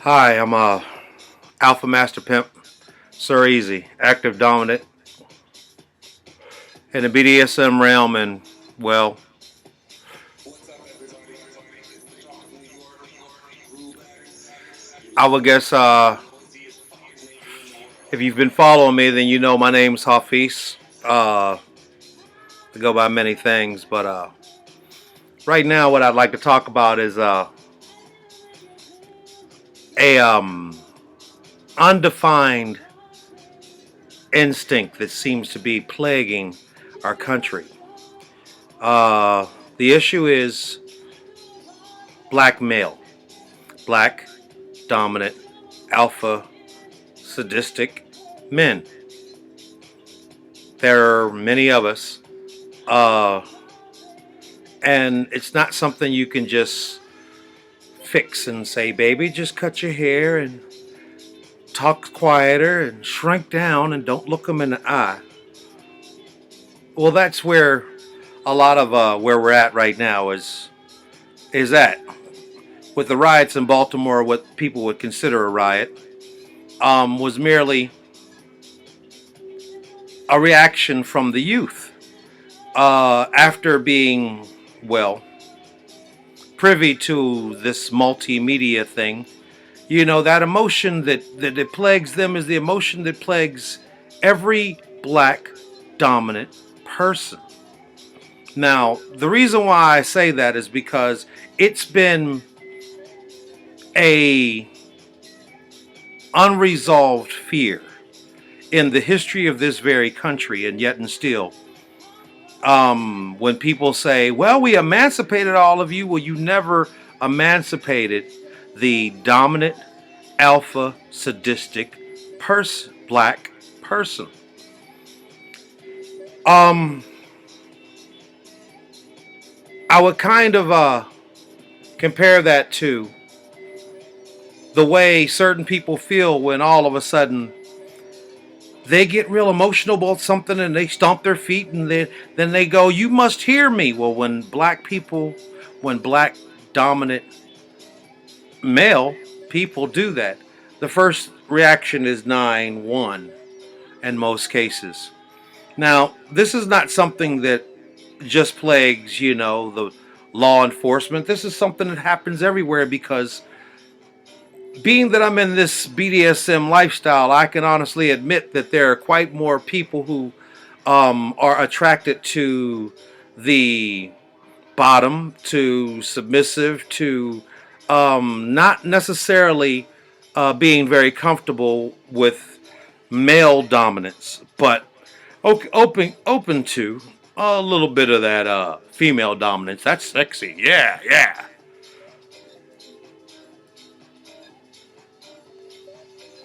Hi, I'm Alpha Master Pimp, Sir Easy, active dominant in the BDSM realm, and well, I would guess if you've been following me, then you know my name's Hafiz. I go by many things, but right now, what I'd like to talk about is a undefined instinct that seems to be plaguing our country. Uh, the issue is black male, black dominant alpha sadistic men. There are many of us, uh, and it's not something you can just fix and say, "Baby, just cut your hair and talk quieter and shrink down and don't look them in the eye." Well, that's where a lot of where we're at right now is at with the riots in Baltimore. What people would consider a riot was merely a reaction from the youth after being well privy to this multimedia thing. You know, that emotion that it plagues them is the emotion that plagues every black dominant person. Now, the reason why I say that is because it's been a unresolved fear in the history of this very country, and yet and still, when people say, well, we emancipated all of you, well, you never emancipated the dominant alpha sadistic black person. um I would kind of compare that to the way certain people feel when all of a sudden they get real emotional about something and they stomp their feet and then they go, you must hear me. Well, when black dominant male people do that, the first reaction is 9-1 in most cases. Now, this is not something that just plagues, the law enforcement. This is something that happens everywhere because being that I'm in this BDSM lifestyle, I can honestly admit that there are quite more people who are attracted to the bottom, to submissive, to not necessarily being very comfortable with male dominance, but open to a little bit of that female dominance. That's sexy. Yeah, yeah.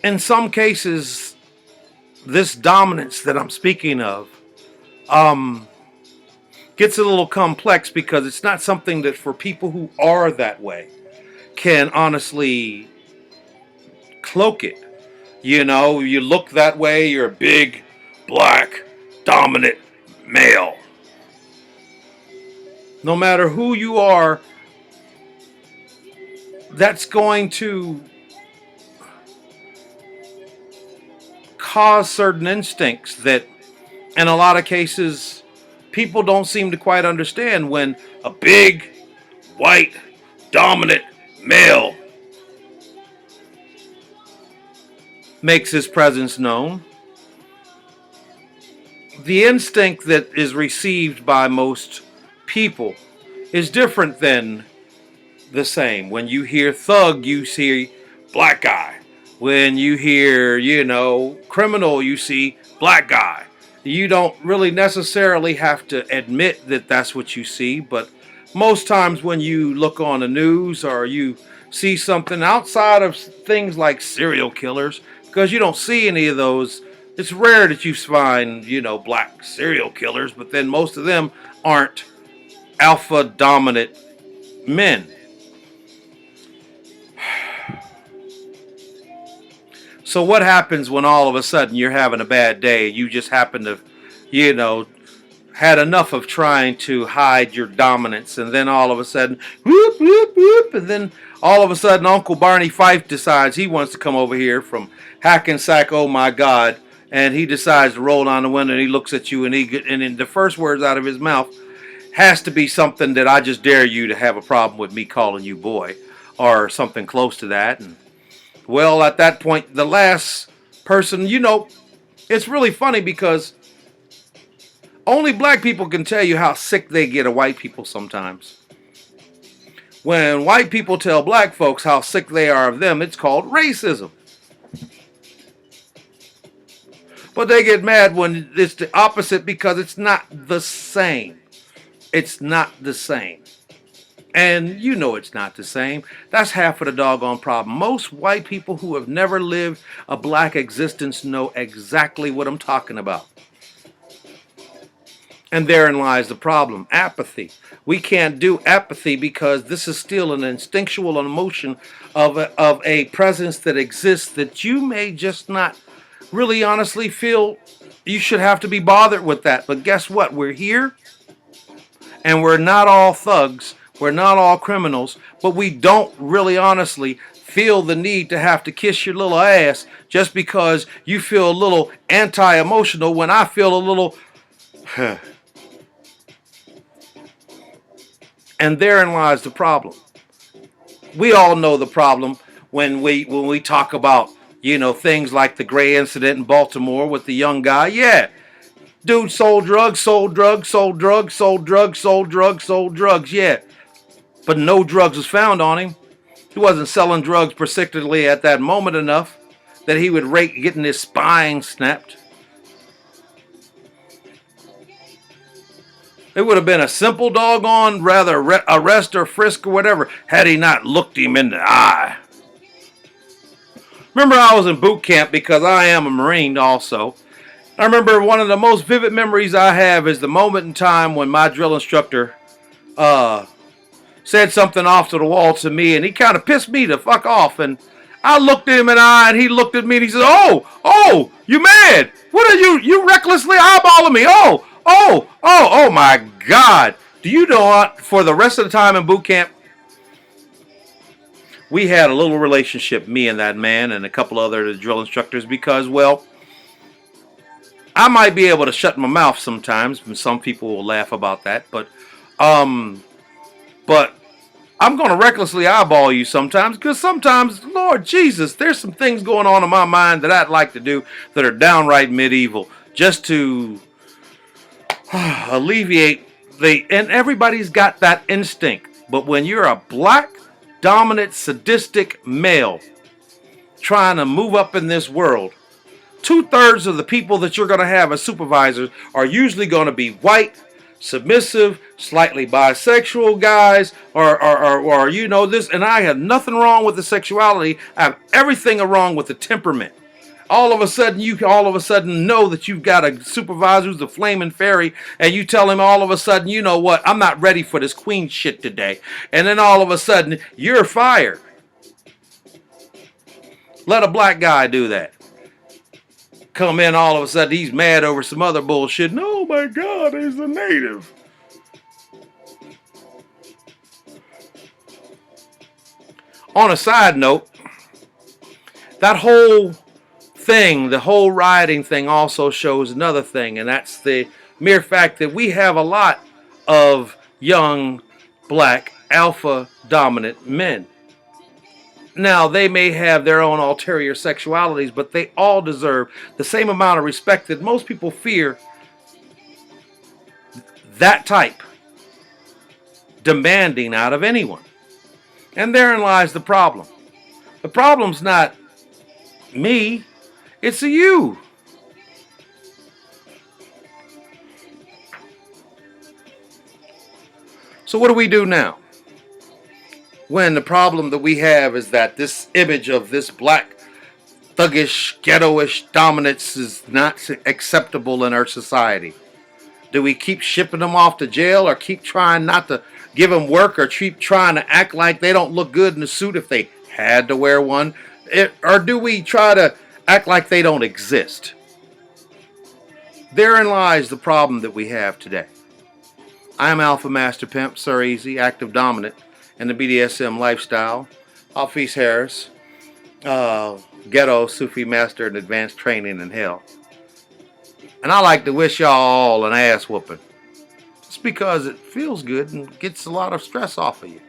In some cases, this dominance that I'm speaking of um, gets a little complex because it's not something that for people who are that way can honestly cloak it. You know, you look that way, you're a big, black, dominant male. No matter who you are, that's going to cause certain instincts that, in a lot of cases, people don't seem to quite understand when a big, white, dominant male makes his presence known. The instinct that is received by most people is different than the same. When you hear thug, you see black guy. When you hear, criminal, you see black guy. You don't really necessarily have to admit that that's what you see, but most times when you look on the news or you see something outside of things like serial killers, because you don't see any of those, it's rare that you find, black serial killers, but then most of them aren't alpha dominant men. So what happens when all of a sudden you're having a bad day? You just happen to, you know, had enough of trying to hide your dominance, and then all of a sudden, whoop, whoop, whoop, and then all of a sudden Uncle Barney Fife decides he wants to come over here from Hackensack, oh my God, and he decides to roll down the window, and he looks at you, and then the first words out of his mouth has to be something that I just dare you to have a problem with me calling you boy, or something close to that. And well, at that point, the last person, it's really funny because only black people can tell you how sick they get of white people sometimes. When white people tell black folks how sick they are of them, it's called racism. But they get mad when it's the opposite because it's not the same. It's not the same. And it's not the same. That's half of the doggone problem. Most white people who have never lived a black existence know exactly what I'm talking about. And therein lies the problem. Apathy. We can't do apathy because this is still an instinctual emotion of a presence that exists that you may just not really honestly feel you should have to be bothered with that. But guess what? We're here, and we're not all thugs. We're not all criminals. But we don't really honestly feel the need to have to kiss your little ass just because you feel a little anti-emotional when I feel a little... And therein lies the problem. We all know the problem when we talk about, things like the Gray incident in Baltimore with the young guy. Yeah, dude sold drugs, sold drugs, sold drugs, sold drugs, sold drugs, sold drugs. Yeah, but no drugs was found on him. He wasn't selling drugs particularly at that moment enough that he would rate getting his spine snapped. It would have been a simple doggone rather arrest or frisk or whatever had he not looked him in the eye. Remember, I was in boot camp because I am a Marine also. I remember one of the most vivid memories I have is the moment in time when my drill instructor said something off to the wall to me, and he kind of pissed me the fuck off. And I looked at him in the eye, and he looked at me, and he said, "Oh, you mad? What are you? You recklessly eyeballing me? Oh my God! Do you know what? For the rest of the time in boot camp, we had a little relationship, me and that man, and a couple other drill instructors, because, well, I might be able to shut my mouth sometimes, and some people will laugh about that, but I'm going to recklessly eyeball you sometimes, because sometimes, Lord Jesus, there's some things going on in my mind that I'd like to do that are downright medieval, just to alleviate and everybody's got that instinct. But when you're a black, dominant, sadistic male trying to move up in this world, 2/3 of the people that you're going to have as supervisors are usually going to be white, submissive, slightly bisexual guys, or this. And I have nothing wrong with the sexuality. I have everything wrong with the temperament. All of a sudden know that you've got a supervisor who's a flaming fairy, and you tell him all of a sudden, you know what, I'm not ready for this queen shit today. And then all of a sudden, you're fired. Let a black guy do that. Come in, all of a sudden, he's mad over some other bullshit. And, oh my God, he's a native. On a side note, that whole thing, the whole rioting thing also shows another thing, and that's the mere fact that we have a lot of young black alpha dominant men. Now, they may have their own ulterior sexualities, but they all deserve the same amount of respect that most people fear that type demanding out of anyone. And therein lies the problem. The problem's not me. It's a you. So what do we do now? When the problem that we have is that this image of this black, thuggish, ghettoish dominance is not acceptable in our society. Do we keep shipping them off to jail, or keep trying not to give them work, or keep trying to act like they don't look good in a suit if they had to wear one? Or do we try to act like they don't exist? Therein lies the problem that we have today. I am Alpha Master Pimp, Sir Easy, active dominant in the BDSM lifestyle. Hafiz Harris, uh, ghetto Sufi master in advanced training in hell. And I like to wish y'all all an ass whooping. Just because it feels good and gets a lot of stress off of you.